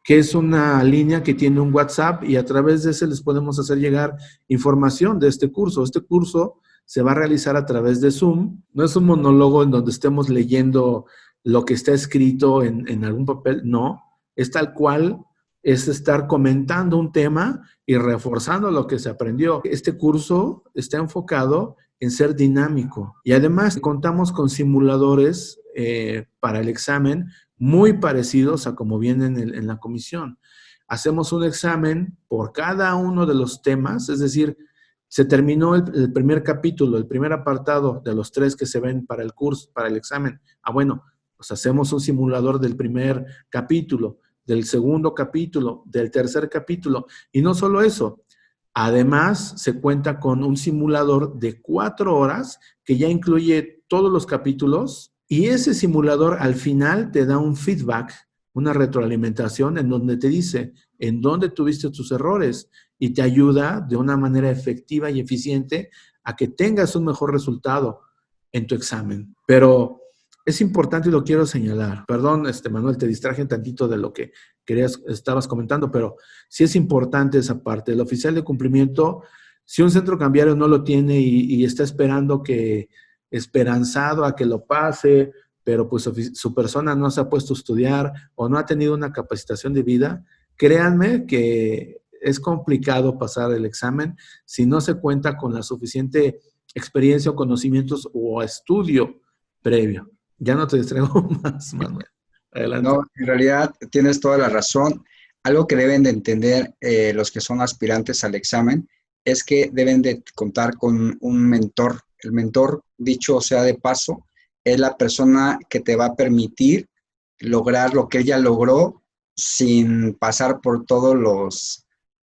que es una línea que tiene un WhatsApp y a través de ese les podemos hacer llegar información de este curso. Este curso se va a realizar a través de Zoom. No es un monólogo en donde estemos leyendo lo que está escrito en algún papel, no. Es tal cual, es estar comentando un tema y reforzando lo que se aprendió. Este curso está enfocado en ser dinámico y además contamos con simuladores para el examen muy parecidos a como vienen en la comisión. Hacemos un examen por cada uno de los temas, es decir, se terminó el primer capítulo, el primer apartado de los 3 que se ven para el curso, para el examen. Bueno, pues hacemos un simulador del primer capítulo, del segundo capítulo, del tercer capítulo. Y no solo eso, además se cuenta con un simulador de 4 horas que ya incluye todos los capítulos y ese simulador al final te da un feedback, una retroalimentación en donde te dice en dónde tuviste tus errores y te ayuda de una manera efectiva y eficiente a que tengas un mejor resultado en tu examen. Pero es importante y lo quiero señalar. Perdón, Manuel, te distraje un tantito de lo que estabas comentando, pero sí es importante esa parte. El oficial de cumplimiento, si un centro cambiario no lo tiene y está esperanzado a que lo pase, pero pues su persona no se ha puesto a estudiar o no ha tenido una capacitación de vida, créanme que es complicado pasar el examen si no se cuenta con la suficiente experiencia o conocimientos o estudio previo. Ya no te distraigo más, Manuel. Adelante. No, en realidad tienes toda la razón. Algo que deben de entender los que son aspirantes al examen es que deben de contar con un mentor. El mentor, dicho sea de paso, es la persona que te va a permitir lograr lo que ella logró sin pasar por todos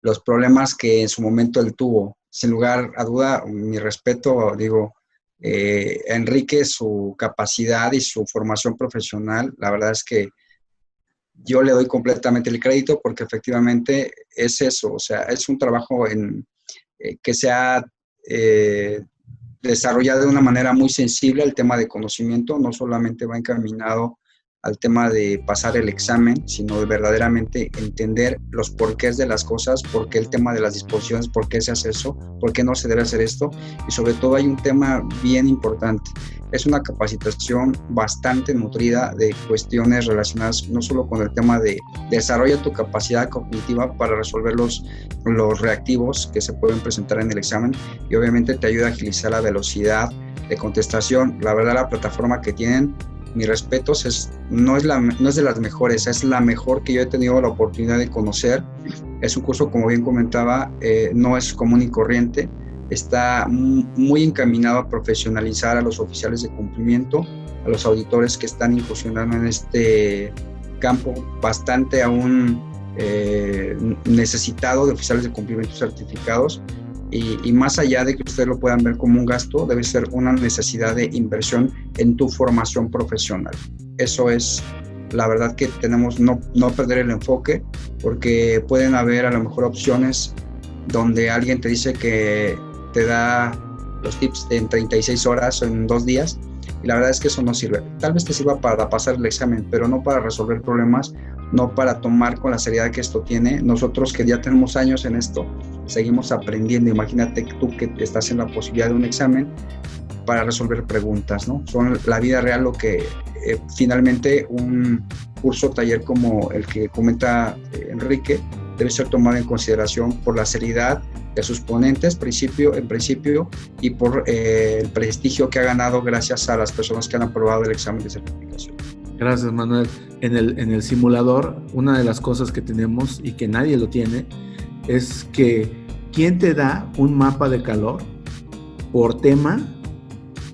los problemas que en su momento él tuvo. Sin lugar a duda, mi respeto, digo, Enrique, su capacidad y su formación profesional, la verdad es que yo le doy completamente el crédito porque efectivamente es eso, o sea, es un trabajo que se ha desarrollado de una manera muy sensible al tema de conocimiento, no solamente va encaminado al tema de pasar el examen, sino de verdaderamente entender los porqués de las cosas, por qué el tema de las disposiciones, por qué se hace eso, por qué no se debe hacer esto, y sobre todo hay un tema bien importante, es una capacitación bastante nutrida de cuestiones relacionadas no solo con el tema de desarrolla tu capacidad cognitiva para resolver los reactivos que se pueden presentar en el examen, y obviamente te ayuda a agilizar la velocidad de contestación. La verdad, la plataforma que tienen, mis respetos, no es de las mejores, es la mejor que yo he tenido la oportunidad de conocer. Es un curso, como bien comentaba, no es común y corriente, está muy encaminado a profesionalizar a los oficiales de cumplimiento. a los auditores que están incursionando en este campo bastante aún necesitado de oficiales de cumplimiento certificados, y más allá de que ustedes lo puedan ver como un gasto, debe ser una necesidad de inversión en tu formación profesional. Eso es la verdad que tenemos no perder el enfoque, porque pueden haber a lo mejor opciones donde alguien te dice que te da los tips en 36 horas o en 2 días, y la verdad es que eso no sirve. Tal vez te sirva para pasar el examen, pero no para resolver problemas, no para tomar con la seriedad que esto tiene. Nosotros que ya tenemos años en esto, seguimos aprendiendo. Imagínate tú que estás en la posibilidad de un examen para resolver preguntas, ¿no? Son la vida real lo que finalmente un curso taller como el que comenta Enrique debe ser tomado en consideración por la seriedad de sus ponentes, en principio, y por el prestigio que ha ganado gracias a las personas que han aprobado el examen de certificación. Gracias, Manuel. En el simulador, una de las cosas que tenemos y que nadie lo tiene es que ¿quién te da un mapa de calor por tema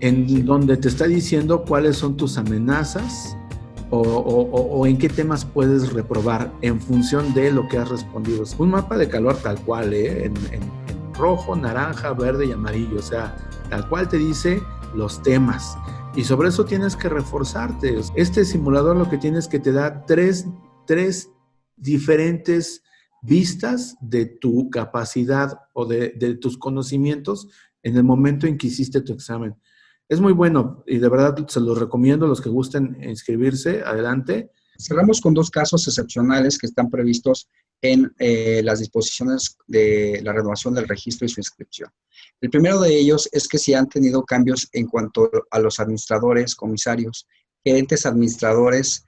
en donde te está diciendo cuáles son tus amenazas o en qué temas puedes reprobar en función de lo que has respondido? Un mapa de calor tal cual, en rojo, naranja, verde y amarillo, o sea, tal cual te dice los temas. Y sobre eso tienes que reforzarte. Este simulador lo que tienes que te da tres diferentes vistas de tu capacidad o de tus conocimientos en el momento en que hiciste tu examen. Es muy bueno y de verdad se los recomiendo a los que gusten inscribirse. Adelante. Cerramos con 2 casos excepcionales que están previstos en las disposiciones de la renovación del registro y su inscripción. El primero de ellos es que si han tenido cambios en cuanto a los administradores, comisarios, gerentes administradores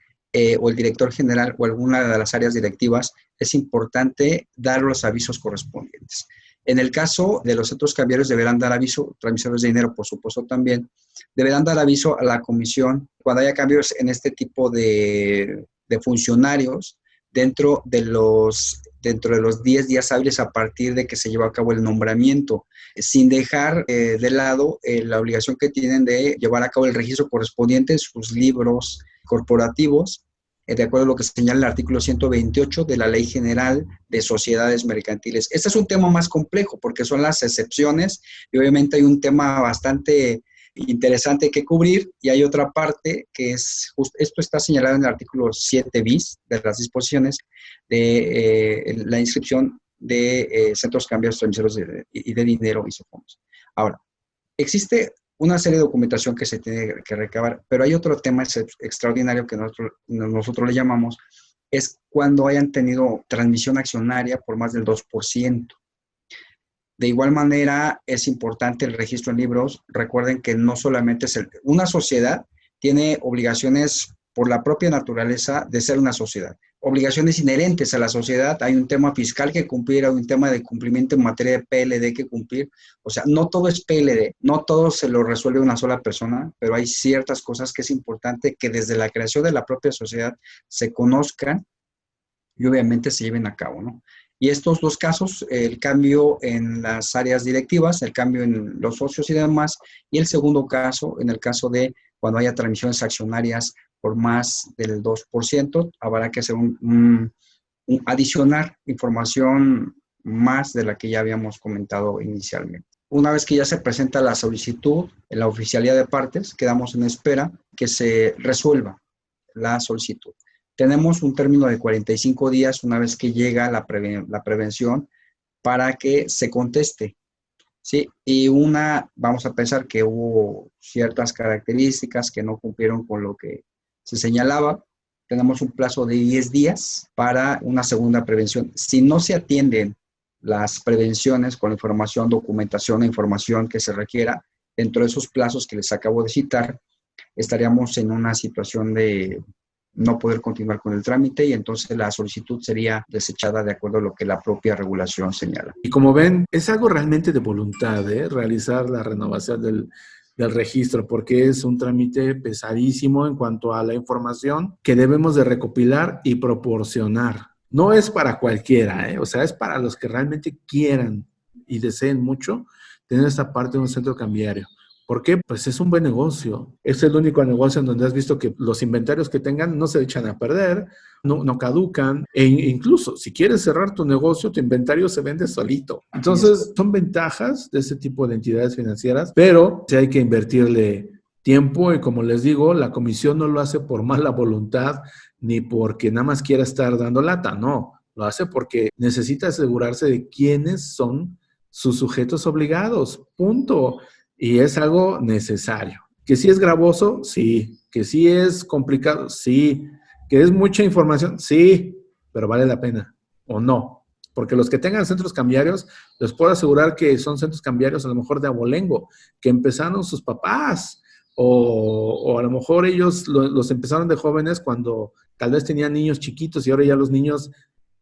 o el director general o alguna de las áreas directivas, es importante dar los avisos correspondientes. En el caso de los centros cambiarios deberán dar aviso, transmisores de dinero por supuesto también, deberán dar aviso a la comisión cuando haya cambios en este tipo de funcionarios dentro de los 10 días hábiles a partir de que se lleva a cabo el nombramiento, sin dejar de lado la obligación que tienen de llevar a cabo el registro correspondiente en sus libros corporativos, de acuerdo a lo que señala el artículo 128 de la Ley General de Sociedades Mercantiles. Este es un tema más complejo porque son las excepciones y obviamente hay un tema bastante interesante que cubrir, y hay otra parte que es, esto está señalado en el artículo 7 bis de las disposiciones de la inscripción de centros cambiarios transmisores y de dinero y fondos. Ahora, existe una serie de documentación que se tiene que recabar, pero hay otro tema extraordinario que nosotros le llamamos, es cuando hayan tenido transmisión accionaria por más del 2%. De igual manera, es importante el registro en libros. Recuerden que no solamente es una sociedad tiene obligaciones por la propia naturaleza de ser una sociedad. Obligaciones inherentes a la sociedad. Hay un tema fiscal que cumplir, hay un tema de cumplimiento en materia de PLD que cumplir. O sea, no todo es PLD, no todo se lo resuelve una sola persona, pero hay ciertas cosas que es importante que desde la creación de la propia sociedad se conozcan y obviamente se lleven a cabo, ¿no? Y estos 2 casos, el cambio en las áreas directivas, el cambio en los socios y demás, y el segundo caso, en el caso de cuando haya transmisiones accionarias por más del 2%, habrá que hacer adicionar información más de la que ya habíamos comentado inicialmente. Una vez que ya se presenta la solicitud en la oficialía de partes, quedamos en espera que se resuelva la solicitud. Tenemos un término de 45 días una vez que llega la prevención para que se conteste, ¿sí? Y vamos a pensar que hubo ciertas características que no cumplieron con lo que se señalaba. Tenemos un plazo de 10 días para una segunda prevención. Si no se atienden las prevenciones con la información, documentación e información que se requiera, dentro de esos plazos que les acabo de citar, estaríamos en una situación de no poder continuar con el trámite y entonces la solicitud sería desechada de acuerdo a lo que la propia regulación señala. Y como ven, es algo realmente de voluntad, realizar la renovación del registro, porque es un trámite pesadísimo en cuanto a la información que debemos de recopilar y proporcionar. No es para cualquiera, o sea, es para los que realmente quieran y deseen mucho tener esta parte de un centro cambiario. ¿Por qué? Pues es un buen negocio. Es el único negocio en donde has visto que los inventarios que tengan no se echan a perder, no caducan. E incluso, si quieres cerrar tu negocio, tu inventario se vende solito. Entonces, son ventajas de ese tipo de entidades financieras, pero sí hay que invertirle tiempo y, como les digo, la comisión no lo hace por mala voluntad ni porque nada más quiera estar dando lata, no. Lo hace porque necesita asegurarse de quiénes son sus sujetos obligados, punto. Y es algo necesario. Que sí es gravoso, sí. Que sí es complicado, sí. Que es mucha información, sí, pero vale la pena, o no. Porque los que tengan centros cambiarios, les puedo asegurar que son centros cambiarios a lo mejor de abolengo, que empezaron sus papás, o a lo mejor ellos los empezaron de jóvenes cuando tal vez tenían niños chiquitos y ahora ya los niños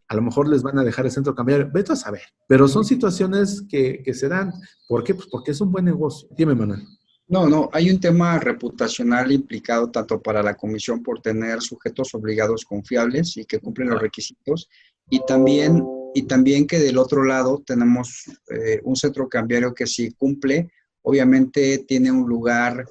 a lo mejor les van a dejar el centro cambiario. Vete a saber. Pero son situaciones que se dan. ¿Por qué? Pues porque es un buen negocio. Dime, Manuel. No, hay un tema reputacional implicado tanto para la comisión por tener sujetos obligados confiables y que cumplen los requisitos, y también, y también que del otro lado tenemos un centro cambiario que si cumple, obviamente tiene un lugar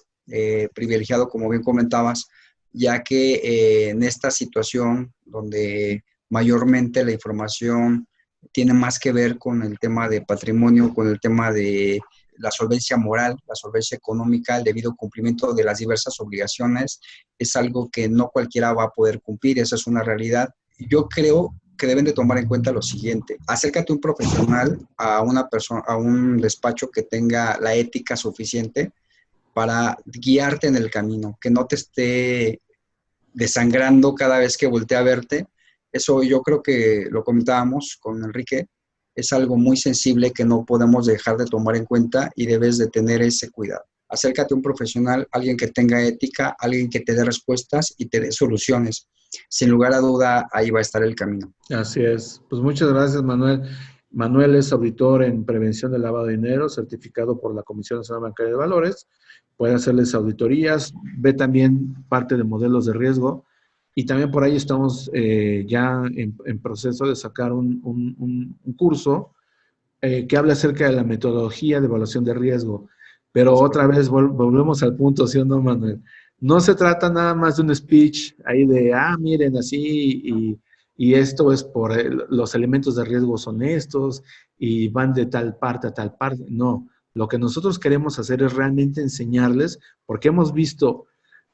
privilegiado, como bien comentabas, ya que en esta situación donde mayormente la información tiene más que ver con el tema de patrimonio, con el tema de la solvencia moral, la solvencia económica, el debido cumplimiento de las diversas obligaciones, es algo que no cualquiera va a poder cumplir, esa es una realidad. Yo creo que deben de tomar en cuenta lo siguiente: acércate a un profesional, a una persona, a un despacho que tenga la ética suficiente para guiarte en el camino, que no te esté desangrando cada vez que voltea a verte. Eso yo creo que lo comentábamos con Enrique, es algo muy sensible que no podemos dejar de tomar en cuenta y debes de tener ese cuidado. Acércate a un profesional, alguien que tenga ética, alguien que te dé respuestas y te dé soluciones. Sin lugar a duda, ahí va a estar el camino. Así es. Pues muchas gracias, Manuel. Manuel es auditor en prevención del lavado de dinero, certificado por la Comisión Nacional Bancaria de Valores. Puede hacerles auditorías, ve también parte de modelos de riesgo. Y también por ahí estamos ya en proceso de sacar un curso que habla acerca de la metodología de evaluación de riesgo. Pero otra vez volvemos al punto, ¿sí o no, Manuel? No se trata nada más de un speech ahí de, miren, así, y esto es por los elementos de riesgo son estos, y van de tal parte a tal parte. No, lo que nosotros queremos hacer es realmente enseñarles, porque hemos visto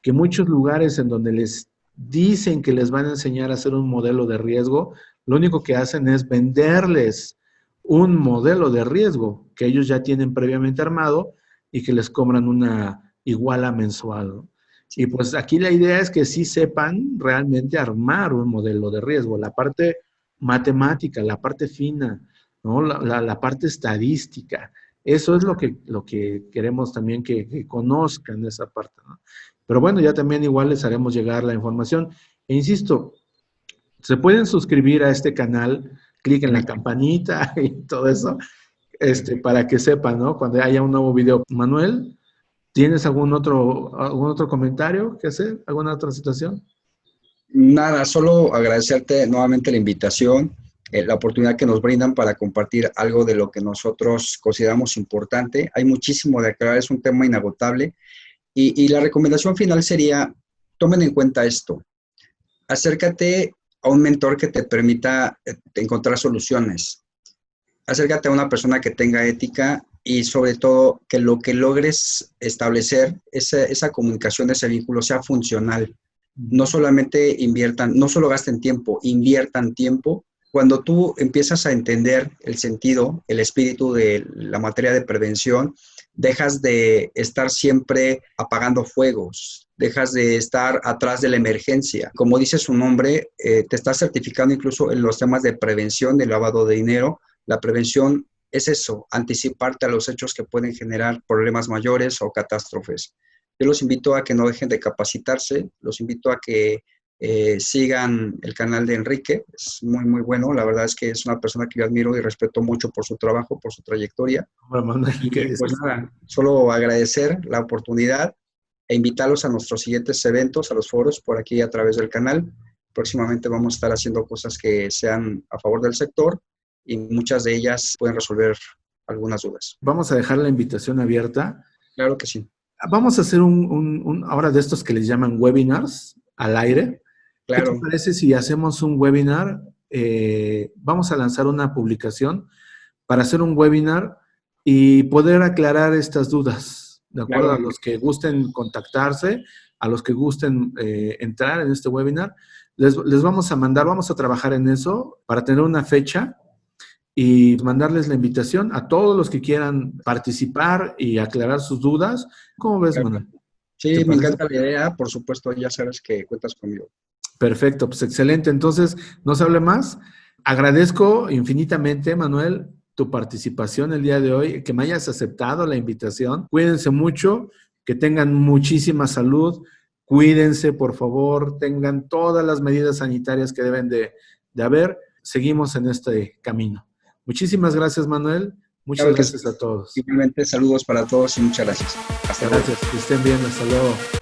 que muchos lugares en donde les dicen que les van a enseñar a hacer un modelo de riesgo, lo único que hacen es venderles un modelo de riesgo que ellos ya tienen previamente armado y que les cobran una iguala mensual, ¿no? Y pues aquí la idea es que sí sepan realmente armar un modelo de riesgo, la parte matemática, la parte fina, ¿no? La parte estadística. Eso es lo que queremos también que conozcan esa parte, ¿no? Pero bueno, ya también igual les haremos llegar la información. E insisto, se pueden suscribir a este canal, clic en la campanita y todo eso, para que sepan, ¿no? Cuando haya un nuevo video. Manuel, ¿tienes algún otro comentario que hacer? ¿Alguna otra situación? Nada, solo agradecerte nuevamente la invitación, la oportunidad que nos brindan para compartir algo de lo que nosotros consideramos importante. Hay muchísimo de aclarar, es un tema inagotable. Y la recomendación final sería: tomen en cuenta esto. Acércate a un mentor que te permita encontrar soluciones. Acércate a una persona que tenga ética y sobre todo que lo que logres establecer, esa comunicación, ese vínculo sea funcional. No solamente inviertan, no solo gasten tiempo, inviertan tiempo. Cuando tú empiezas a entender el sentido, el espíritu de la materia de prevención, dejas de estar siempre apagando fuegos, dejas de estar atrás de la emergencia. Como dice su nombre, te estás certificando incluso en los temas de prevención del lavado de dinero. La prevención es eso, anticiparte a los hechos que pueden generar problemas mayores o catástrofes. Yo los invito a que no dejen de capacitarse, los invito a que sigan el canal de Enrique, es muy, muy bueno. La verdad es que es una persona que yo admiro y respeto mucho por su trabajo, por su trayectoria. Bueno, Manuel, ¿qué Y dices? pues nada, solo agradecer la oportunidad e invitarlos a nuestros siguientes eventos, a los foros por aquí a través del canal. Próximamente vamos a estar haciendo cosas que sean a favor del sector y muchas de ellas pueden resolver algunas dudas. Vamos a dejar la invitación abierta. Claro que sí. Vamos a hacer ahora de estos que les llaman webinars al aire. ¿Qué te Claro, parece si hacemos un webinar? Vamos a lanzar una publicación para hacer un webinar y poder aclarar estas dudas, ¿de acuerdo? claro, A los que gusten contactarse, a los que gusten entrar en este webinar, les vamos a mandar, vamos a trabajar en eso para tener una fecha y mandarles la invitación a todos los que quieran participar y aclarar sus dudas. ¿Cómo ves, claro. Manuel? ¿Te Sí, me parece? encanta la idea. Por supuesto, ya sabes que cuentas conmigo. Perfecto, pues excelente. Entonces, no se hable más. Agradezco infinitamente, Manuel, tu participación el día de hoy, que me hayas aceptado la invitación. Cuídense mucho, que tengan muchísima salud. Cuídense, por favor, tengan todas las medidas sanitarias que deben de haber. Seguimos en este camino. Muchísimas gracias, Manuel. Muchas Claro que sí. gracias a todos. Igualmente, saludos para todos y muchas gracias. Hasta luego. Gracias, que estén bien. Hasta luego.